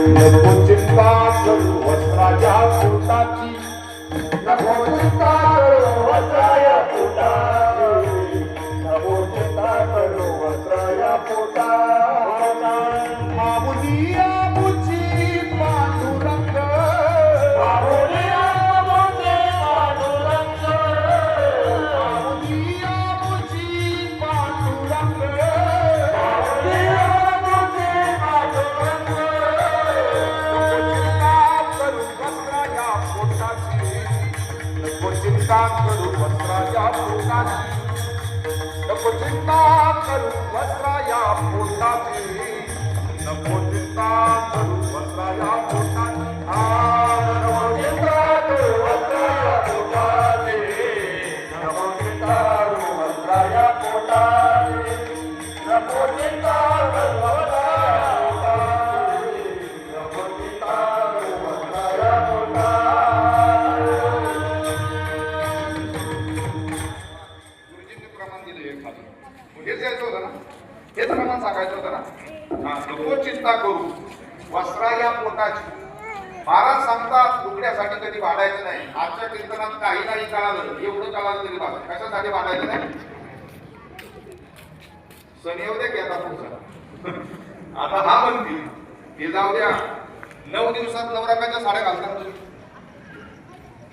नको चिंता करू वस्त्राच्या पोटाची, नको चिंता करू वस्त्राया पोटाची, नको चिंता करू वस्त्राया पोटाची. माऊलिया मुची पांडुरंग, माऊलिया मुची पांडुरंग, माऊलिया मुची पांडुरंग, माऊलिया मुची पांडुरंग. नको चिंता करू वस्त्राया पोटाची, नको चिंता करू वस्त्राया पोटाची, नको चिंता करू वस्त्राया पोटाची. नको चिंता करू वस्त्राया पोटाची, नको चिंता करू वस्त्राया पोटाची, नको चिंता करू वस्त्राया पोटाची, नको चिंता करू वस्त्राया पोटाची. हेच यायचं होतं ना, हेच प्रमाण सांगायचं होतं ना. नको चिंता करू वस्त्राया पोटाची. महाराज सांगतात लुगड्यासाठी कधी भांडायचं नाही. आजच्या कीर्तनात काही नाही कळालं, एवढं कळालं तरी बाबा कशासाठी भांडायचं नाही. सण येऊ द्या की आता पुढचा. आता हा म्हणतील ते जाऊ द्या. 9 दिवसात नवरात्राच्या साड्या घालतात तुम्ही.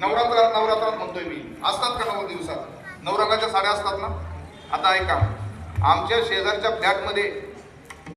नवरात्रात म्हणतोय मी, असतात का 9 दिवसात नवरंगाच्या साड्या असतात ना. आता ऐका, आमच्या शेजारच्या फ्लॅटमध्ये